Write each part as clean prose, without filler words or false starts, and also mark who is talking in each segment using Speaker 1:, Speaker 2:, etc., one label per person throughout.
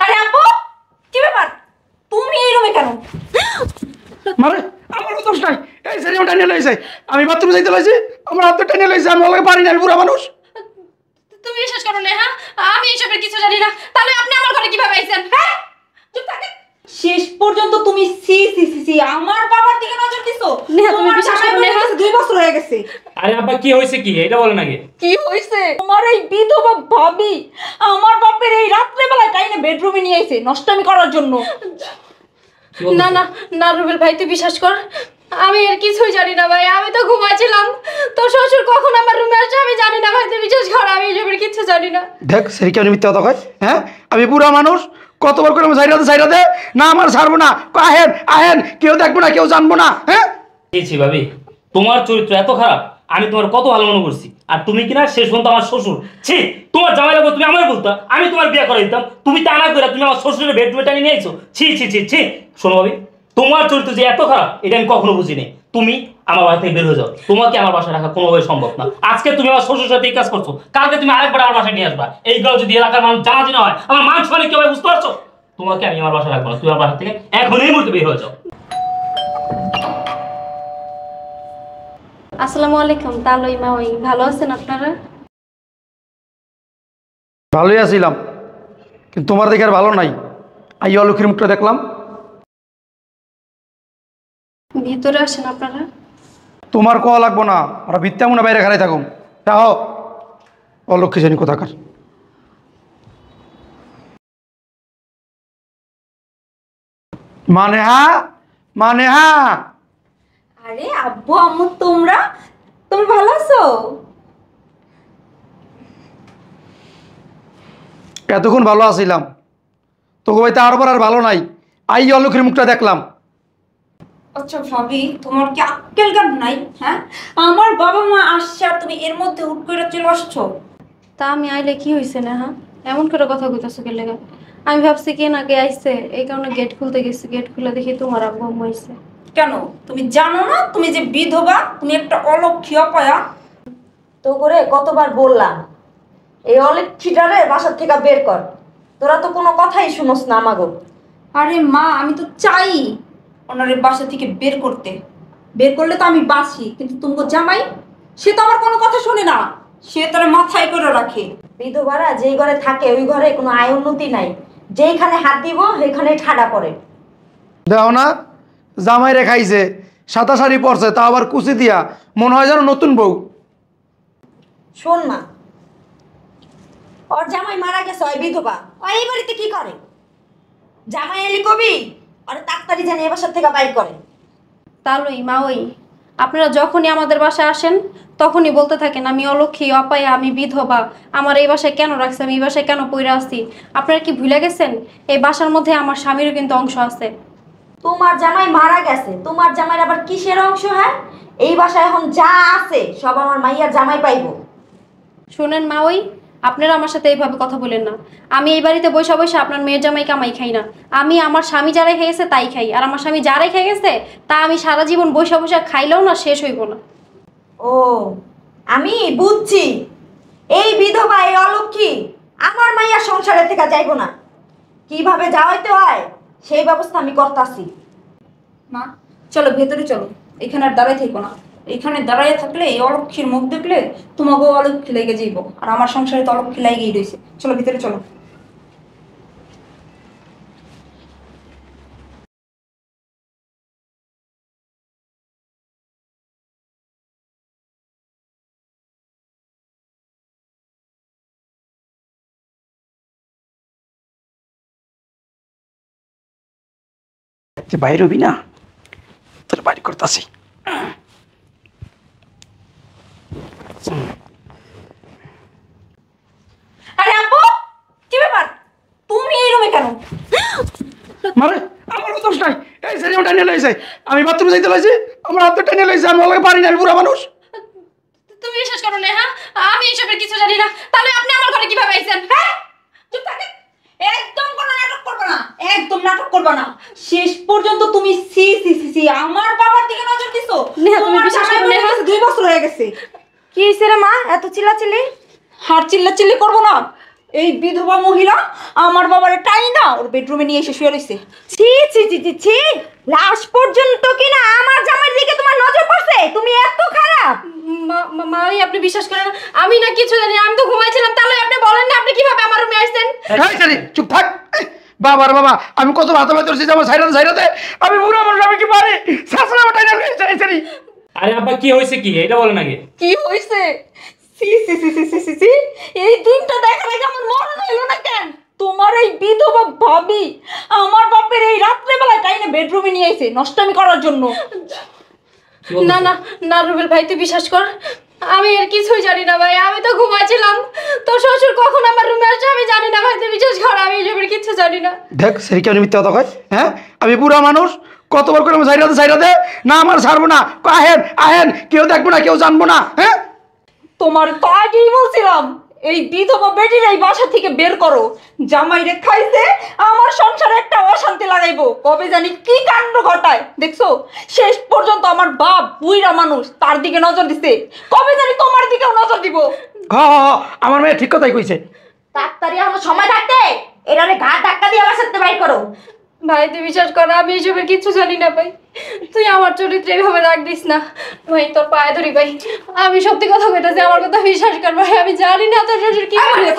Speaker 1: আরে আপু, কি ব্যাপার? তুমি এই রুমে কেন?
Speaker 2: মারে আমার তো দোষ নাই। এই সেরিম টানিয়ে লইছে, আমি বাথরুমে যাইতে লইছি, আমার হাত টানিয়ে লইছে, আমি ওকে পারি না, আমি বুড়া মানুষ।
Speaker 1: তুমি বিশ্বাস করো না? হ্যাঁ, আমি এসবের কিছু জানি না। তাহলে আপনি আমার ঘরে কিভাবে আইছেন? হ্যাঁ, চুপ থাকেন। শেষ পর্যন্ত তুমি সি সি সি সি আমার বাবার দিকে নজর দিছো। নেহা, তুমি বিশ্বাস করো না? 2 বছর হয়ে গেছে।
Speaker 3: আরে আব্বা কি হইছে কি এটা বলেন আগে।
Speaker 1: কি হইছে? তোমার এই বিধবা ভাবি আমার বাপের এই রাত্রে বেলায় টাইনে বেডরুমে নিয়ে আইছে নষ্টামি করার জন্য। না না না রুবেল ভাই, তুই বিশ্বাস কর, আমি এর কিছুই জানি না ভাই। আমি তো ঘুমাচ্ছিলাম, তো শ্বশুর কখন আমার রুমে আসে আমি জানি না ভাই। তুই বিশ্বাস কর, আমি এসবের কিছু জানি না।
Speaker 2: দেখ সেরি কেমন মিথ্যা কথা কয়। হ্যাঁ, আমি বুড়া মানুষ, কতবার করে আমি সাইরা দে না, আমার ছাড়বো না, আহেন আহেন, কেউ দেখবো না, কেউ জানবো না। হ্যাঁ
Speaker 3: ছি ভাবি, তোমার চরিত্র এত খারাপ, আমি তোমার কত ভালো মনে করছি, আর তুমি কিনা শেষ পর্যন্ত আমার শ্বশুর। ছি, তোমার জামাই লাগবে তুমি আমার বলতা, আমি তোমার বিয়ে করে দিতাম, তুমি তা না করে তুমি আমার শ্বশুরের বেডরুমে টানিয়ে নিয়ে আইছো। ছি ছি ছি ছি। শোনো ভাবি, তোমার চরিত্র যে এত খারাপ এটা আমি কখনো বুঝিনি। তুমি আমার বাসা থেকে বের হয়ে যাও, তোমাকে আমার বাসায় রাখা কোনোভাবে সম্ভব না। আজকে তুমি আমার শ্বশুরের সাথে এই কাজ করছো, কালকে তুমি আরেকবার আমার বাসায় নিয়ে আসবা। এইগুলো যদি এলাকার মানুষ জানাজানি হয়, আমার মান সম্মান কি হবে বুঝতে পারছো? তোমাকে আমি আমার বাসায় রাখবো না, তুমি আমার বাসা থেকে এখন এই মুহূর্তে বের হয়ে যাও।
Speaker 1: আসসালামু আলাইকুম। তালই মা, ওই ভালো আছেন আপনারা?
Speaker 2: ভালোই আছিলাম, কিন্তু তোমার দেখে আর ভালো নাই। আই অলক্ষীর মুখটা দেখলাম।
Speaker 1: ভিতরে আসেন আপনারা।
Speaker 2: তোমার কোয়া লাগবো না, ওরা ভিত্তা মনে বাইরে খারাই থাকুন। তাহ অলক্ষী জানি কোথাকার। মানে হ্যাঁ।
Speaker 1: আরে আব্বু আম্মু, তোমরা ভালো আছো?
Speaker 2: এতক্ষণ ভালো আছিলাম, তোকে ভাই তারপর আর ভালো নাই। আই অলক্ষীর মুখটা দেখলাম।
Speaker 1: আচ্ছা ভাবি, তোমার কি আক্কেল জ্ঞান নাই? হ্যাঁ, আমার বাবা মা আসছে আর তুমি এর মধ্যে হুট করে চলে আসছো। তা আমি আইলে কি হয়েছে না? হ্যাঁ, এমন করে কথা কইতাছো কে লেগা? আমি ভাবছি কে না কে আইছে, এই কারণে গেট খুলতে গেছি। গেট খুলে দেখি তোমার আব্বু আম্মু আইছে। কেন, তুমি জানো না তুমি যে বিধবা, তুমি একটা অলক্ষী অপয়া?
Speaker 4: তো করে কতবার বললাম এই অলক্ষীটারে বাসার থেকে বের কর, তোরা তো কোনো কথাই শুনোস না আমাগো।
Speaker 1: আরে মা, আমি তো চাই ওনারে বাসা থেকে বের করতে। বের করলে তো আমি বাসি, কিন্তু তুমগো জামাই, সে তো আমার কোনো কথা শুনে না, সে তার মাথায় করে রাখে।
Speaker 4: বিধবারা যেই ঘরে থাকে ওই ঘরে কোনো আয় উন্নতি নাই, যেইখানে হাত দিব সেইখানেই ঠাডা পড়ে।
Speaker 2: দেখো না, জামাই রে খাইছে, সাদা শাড়ি পরছে, তা আবার কুচি দিয়া, মনে হয় যেন নতুন বউ।
Speaker 4: শোন মা, ওর জামাই মারা গেছে, ওই বিধবা, ওই এই বাড়িতে কি করে? জামাই এলি কবি আর তাড়াতাড়ি জানি এ বাসার থেকে বাইর করে।
Speaker 1: তালই মা, ওই আপনারা যখনই আমাদের বাসায় আসেন তখনই বলতে থাকেন আমি অলক্ষী অপায়া, আমি বিধবা, আমার এই বাসায় কেন রাখছে, আমি এই বাসায় কেন পইরা আছি। আপনারা কি ভুলে গেছেন এই বাসার মধ্যে আমার স্বামীরও কিন্তু অংশ আছে।
Speaker 4: তোমার জামাই মারা গেছে, তোমার জামাইয়ের আবার কিসের অংশ? হ্যাঁ, এই বাসায় এখন যা আছে সব আমার মাইয়ার জামাই পাইবো।
Speaker 1: শুনেন মা, ওই আপনারা আমার সাথে এইভাবে কথা বলেন না। আমি এই বাড়িতে বসে বসে আপনার মেয়ের জামাই কামাই খাই না। আমি আমার স্বামী যারাই খেয়েছে তাই খাই, আর আমার স্বামী যারাই খেয়ে গেছে তা আমি সারা জীবন বসে বসে খাইলেও না শেষ হইব না।
Speaker 4: ও, আমি বুঝছি, এই বিধবা এই অলক্ষী আমার মাইয়ার সংসারের থেকে যাইবো না, কিভাবে যাওয়াইতে হয় সেই ব্যবস্থা আমি করতাছি।
Speaker 1: মা চলো ভেতরে চলো, এখানে আর দাঁড়াই থাকবো না। এখানে দাঁড়াই থাকলে এই অলক্ষীর মুখ দেখলে তোমাকেও অলক্ষী লেগে যাইব, আর আমার সংসারে তো অলক্ষী লেগেই রয়েছে। চলো ভিতরে চলো।
Speaker 2: বাইরে হবি না, তোর বাড়ি করতেছি।
Speaker 1: আরে আপু, কি ব্যাপার? তুমি এই রুমে কেন?
Speaker 2: মারে আমার দোষ নাই। এই সেরিম টানিয়ে লইছে, আমি বাথরুমে যাইতে লইছি, আমার হাত টানিয়ে লইছে, আমি ওকে পারি না, আমি বুড়া মানুষ।
Speaker 1: তুমি বিশ্বাস করো না? হ্যাঁ, আমি এসবের কিছু জানি না। তাহলে আপনি আমার ঘরে কিভাবে আইছেন? হ্যাঁ, চুপ থাকেন। একদম কোনো নাটক করবে না, একদম নাটক করবে না। শেষ পর্যন্ত তুমি সি সি সি সি আমার বাবার দিকে নজর দিছো। তুমি বিশ্বাস করো না? 2 বছর হয়ে গেছে।
Speaker 4: কি হয়েছে রে মা, এত চিল্লাচিল্লি?
Speaker 1: আর চিল্লাচিল্লি করবো না, এই বিধবা মহিলা আমার বাবারে টাই না ওর বেডরুমে নিয়ে এসে শুয়ে রইছে।
Speaker 4: ছি ছি ছি ছি ছি, লাস্ট পর্যন্ত কিনা আমার জামাইয়ের দিকে তোমার নজর পড়ছে? তুমি এত খারাপ?
Speaker 1: মামি আপনি বিশ্বাস করেন না, আমি না কিছু জানি না, আমি তো ঘুমাইছিলাম। তাহলে আপনি বলেন না আপনি কিভাবে আমার রুমে আসছেন?
Speaker 2: এই শালি, চুপ থাক। বাবার বাবা, আমি কত ভাত ভাত করছি আমার সাইরাতে আমি বুড়া মানুষ, আমি কি পারি? শাশুড়ি আমার টাইনা শালি।
Speaker 3: আরে আব্বা কি হয়েছে কি এটা বলেন আগে।
Speaker 1: কি হইছে? সি সি সি সি সি সি সি, এই দিনটা দেখার আগে আমার মরণ হইল না কেন? তোমার এই বিধবা ভাবি আমার বাপের এই রাত্রে বেলায় টাইনে বেডরুমে নিয়ে আইছে নষ্টামি করার জন্য।
Speaker 5: না না না রুবেল ভাই তুই বিশ্বাস কর, আমি আর কিছুই জানি না ভাই, আমি তো ঘুমাইছিলাম। তোর শ্বশুর কখন আমার রুমে আসছে আমি জানি না ভাই, তুই বিশ্বাস কর আমি এসবের কিছু জানি না।
Speaker 2: দেখ সেই কেমন মিথ্যা কথা কয়, হ্যাঁ? আমি বুড়া মানুষ, কতবার করে আমি সাইরাতে না আমার ছাড়বো না, আহেন আহেন, কেউ দেখবো না, কেউ জানবো না, হ্যাঁ?
Speaker 1: তোমার তো আগেই বলছিলাম এই বিধবা বেটির এই বাসা থেকে বের করো। জামাই রে খাইছে আমার সংসারে একটা অশান্তি লাগাইবো, কবে জানি কি কাণ্ড ঘটায়। দেখছো শেষ পর্যন্ত আমার বাপ বুইরা মানুষ তার দিকে নজর দিছে, কবে জানি তোমার দিকেও নজর দিব।
Speaker 2: আমার মেয়ে ঠিক কথাই কইছে।
Speaker 4: তাড়াতাড়ি আমার সময় থাকতে এরারে ঘাট ধাক্কা দিয়ে আমার সাথে বাইর করো।
Speaker 5: ভাই তুই বিশ্বাস কর আমি এসবের কিছু জানি না ভাই, তুই আমার চরিত্রে এইভাবে রাগ দিস না ভাই, তোর পায়ে ধরি ভাই, আমি সত্যি কথা কইতাছি, আমার কথা বিশ্বাস কর ভাই, আমি জানি না তোর শ্বশুর কি করে।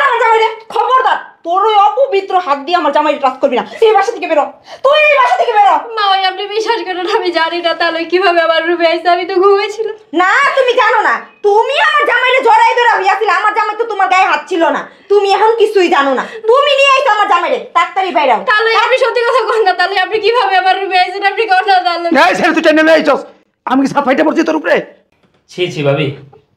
Speaker 1: আমার জামাই রে খবরদার, তোর ওই অপবিত্র হাত দিয়ে আমার জামাই টাচ করবি না। এই বাসা থেকে বেরো, তুই এই বাসা থেকে বেরো।
Speaker 5: মা ভাই আপনি বিশ্বাস করেন আমি জানি না তাহলে কিভাবে আমার রুমে আইছে, আমি তো ঘুমিয়েছিলাম।
Speaker 4: না তুমি জানো না, তুমি আমার জামাইরে জড়াই ধরে হইয়াছিল, আমার জামাই তো তোমার গায়ে হাত ছিল না। তুমি এখন কিছুই জানো না, তুমি নিয়ে আইছো আমার জামাইরে, তাড়াতাড়ি বাইরাও।
Speaker 5: তাহলে আপনি সত্যি কথা কন না, তাহলে আপনি কিভাবে আমার রুমে আইছেন আপনি কথা জানলেন?
Speaker 2: এই ছেলে তুই টেনে আইছস, আমি কি সাত ফাইটে পড়ছি তোর উপরে?
Speaker 3: ছি ছি ভাবি,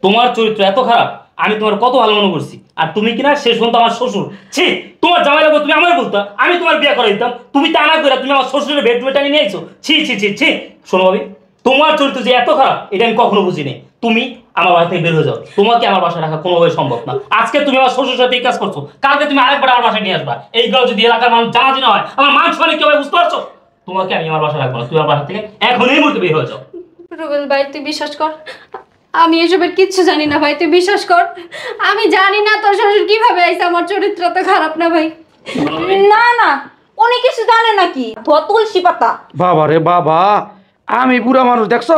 Speaker 3: তোমার চরিত্র এত খারাপ, আমি তোমার কত ভালো মনে করছি, আর তুমি কিনা শেষ পর্যন্ত আমার শ্বশুর। ছি, তোমার জামাই লাগবে তুমি আমার বলতা, আমি তোমার বিয়ে করে দিতাম, তুমি তা না করে তুমি আমার শ্বশুরের বেডরুমে টানিয়ে নিয়ে আইছো। ছি ছি ছি ছি, শোনো ভাবি, তোমার চরিত্র যে এত খারাপ এটা আমি কখনো বুঝিনি। তুমি আমার বাসা থেকে বের হয়ে যাও, তোমাকে আমার বাসায় রাখা কোনোভাবে সম্ভব না। আজকে তুমি আমার শ্বশুর সাথে এই কাজ করছো, কালকে তুমি আরেকবার আমার বাসায় নিয়ে আসবা। এইগুলো যদি এলাকার মানুষ জানাজানি হয় আমার মান সম্মান কি হবে বুঝতে পারছো? তোমাকে আমি আমার বাসায় রাখবো না, তুমি আমার বাসা থেকে এখন এই মুহূর্তে বের হয়ে যাও।
Speaker 5: রুবেল ভাই তুই বিশ্বাস কর আমি এসবের কিচ্ছু জানি না ভাই, তুই বিশ্বাস কর আমি জানি না তোর শ্বশুর কিভাবে আইছে, আমার চরিত্র তো খারাপ না ভাই।
Speaker 1: না না উনি কিছু জানে নাকি, ধোয়া তুলসী পাতা।
Speaker 2: বাবা রে বাবা, আমি বুড়া মানুষ দেখছো,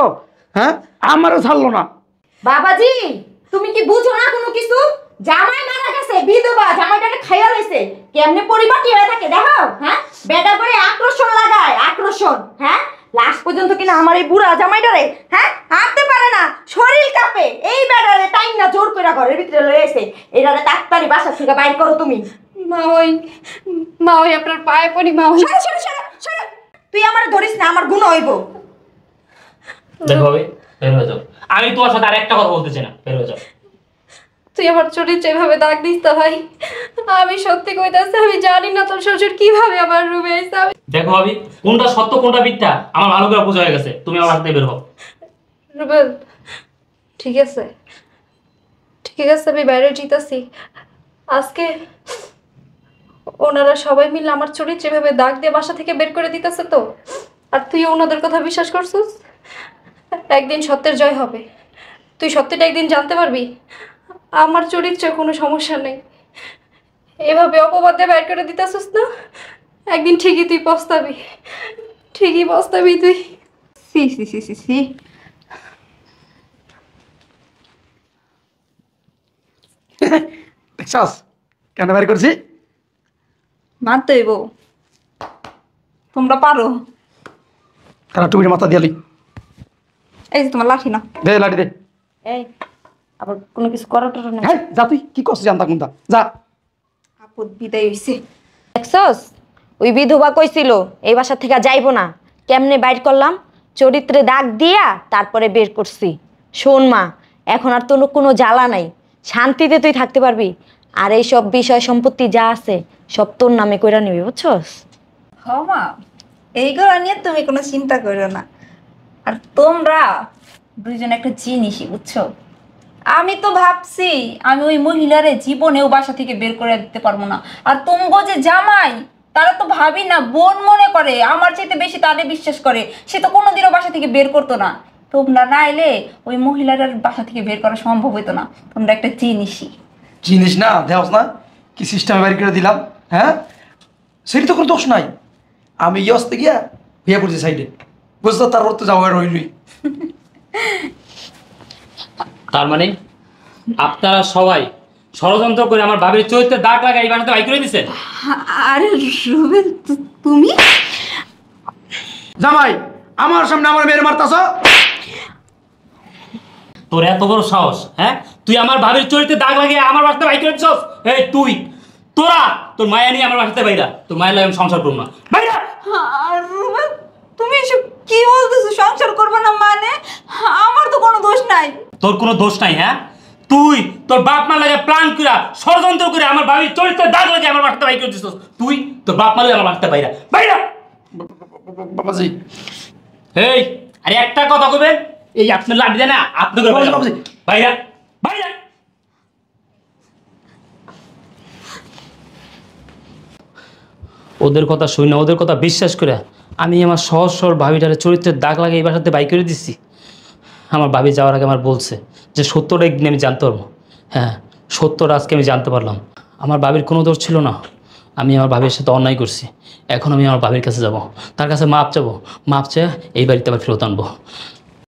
Speaker 2: হ্যাঁ? আমারও ছাড়লো না।
Speaker 4: বাবাজি তুমি কি বুঝো না কোনো কিছু? জামাই মারা গেছে, বিধবা, জামাইটাকে খাইয়া লইছে, কেমনে পরিপাটি হয়ে থাকে দেখো। হ্যাঁ বেটা করে আকর্ষণ লাগায়, আকর্ষণ। হ্যাঁ লাস্ট পর্যন্ত কিনা আমার এই বুড়া জামাইটারে হ্যাঁ হাঁটতে পারে না, শরীর কাঁপে। এই বেটারে টাইম না জোর করে ঘরের ভিতরে লয়ে এসে এটারে তাড়াতাড়ি বাসা থেকে বাইর করো তুমি।
Speaker 5: মা ওই আপনার পায়ে পড়ি মা ওই।
Speaker 4: সরে, সরে, সরে, সরে। তুই আমার ধরিস না, আমার গুণ হইব।
Speaker 3: দেখো ভাবি, বের হয়ে যাও, আমি তোমার সাথে আর একটা কথা বলতে চাই না, বের হয়ে যাও।
Speaker 5: তুই আমার চরিত্রে এভাবে দাগ দিস না ভাই, আমি সত্যি কইতাছি আমি জানি না তোর শ্বশুর কিভাবে আমার রুমে আইছে।
Speaker 3: দেখো ভাবি, কোনটা সত্য কোনটা মিথ্যা আমার ভালো করে বোঝা হয়ে গেছে, তুমি আমার সাথে বের হও।
Speaker 5: রুবেল ঠিক আছে ঠিক আছে আমি বাইরে যেতেছি। আজকে ওনারা সবাই মিলে আমার চরিত্রে এভাবে দাগ দিয়ে বাসা থেকে বের করে দিতেছে তো, আর তুই ওনাদের কথা বিশ্বাস করছিস। একদিন সত্যের জয় হবে, তুই সত্যিটা একদিন জানতে পারবি। আমার চরিত্রে কোনো সমস্যা নেই, এভাবে অপবাদে বের করে দিতেছিস না, একদিন ঠিকই তুই পস্তাবি, ঠিকই পস্তাবি তুই।
Speaker 1: সি সি সি সি সি,
Speaker 2: দেখছস কেন বের করছি?
Speaker 1: মানতে হইব, তোমরা পারো।
Speaker 2: তারা টুপির মাথা দিয়ালি,
Speaker 1: এই যে তোমার লাঠি না,
Speaker 2: দে লাঠি দে।
Speaker 1: এই আবার কোনো কিছু করার টরার নাই।
Speaker 2: হ্যাঁ যা, তুই কি করছিস জানতা কোনটা, যা।
Speaker 1: আপদ বিদায় হইছে।
Speaker 4: দেখছস ওই বিধবা কইছিল এই বাসা থেকে যাইবো না, কেমনে বাইর করলাম, চরিত্রে দাগ দিয়া তারপরে বের করছি। শোন মা, এখন আর তোর কোনো জ্বালা নাই, শান্তিতে তুই থাকতে পারবি। আর এই সব বিষয় সম্পত্তি যা আছে সব তোর নামে কইরা নিবি, বুঝছস?
Speaker 1: হ মা, এইগুলো নিয়ে তুমি কোনো চিন্তা করো না। আর তোমরা দুইজন একটা জিনিসই বুঝছো, আমি তো ভাবছি আমি ওই মহিলারে জীবনেও বাসা থেকে বের করে দিতে পারবো না। আর তোমগো যে জামাই, তারা তো ভাবি না বোন মনে করে, আমার চাইতে বেশি তাদের বিশ্বাস করে, সে তো কোনোদিনও বাসা থেকে বের করতো না। তোমরা না এলে ওই মহিলার বাসা থেকে বের করা সম্ভব হতো না। তোমরা একটা জিনিসই।
Speaker 2: জিনিস না দেওস না, কি সিস্টেমে বাড়ি করে দিলাম, হ্যাঁ? সেটি তো কোনো দোষ নাই, আমি আসতে গিয়া বিয়ে করছি সাইডে, বুঝতে তারপর তো যাওয়া রইলই।
Speaker 3: তার মানে আপনারা সবাই ষড়যন্ত্র করে আমার বাবির চরিত্রে দাগ লাগাই এই বাসাতে বাই করে দিচ্ছেন।
Speaker 1: আরে রুবেল, তুমি
Speaker 2: জামাই আমার সামনে আমার মেয়ের মারতাছ।
Speaker 3: তোর এত বড় সাহস, হ্যাঁ? তুই আমার ভাবির চরিত্রে দাগ লাগিয়ে আমার বাসাতে বাই করে দিচ্ছস। এই তুই, তোরা তোর মায়া নিয়ে আমার বাসাতে বাইরা, তোর মায়ের লাগে আমি সংসার করবো না, বাইরা।
Speaker 1: আর রুবেল, তুমি এসব কি বলতেছো? সংসার করবে না মানে? আমার তো কোনো দোষ নাই।
Speaker 3: তোর কোনো দোষ নাই, হ্যাঁ? তুই তোর বাপ মা লাগে প্ল্যান করে ষড়যন্ত্র করে আমার বাবির চরিত্রে দাগ লাগিয়ে আমার বাসাতে বাই করে দিচ্ছস। তুই তোর বাপ মা লাগে আমার বাসাতে বাইরা, বাইরা।
Speaker 2: বাবাজি
Speaker 3: এই আরে একটা কথা কইবেন, এই আপনার লাঠি দেয় না আপনি করে
Speaker 2: বাবাজি।
Speaker 3: বাইরা, বাইরা। ওদের কথা শুই না, ওদের কথা বিশ্বাস করে আমি আমার সহজ সরল ভাবিটারে চরিত্রের দাগ লাগে এই বাসাতে বাই করে দিচ্ছি। আমার ভাবি যাওয়ার আগে আমার বলছে যে সত্যটা একদিন আমি জানতে পারবো। হ্যাঁ, সত্যটা আজকে আমি জানতে পারলাম। আমার ভাবির কোনো দোষ ছিল না, আমি আমার ভাবির সাথে অন্যায় করছি। এখন আমি আমার ভাবির কাছে যাব, তার কাছে মাপ চাবো, মাপ চেয়ে এই বাড়িতে আবার ফেরত আনবো।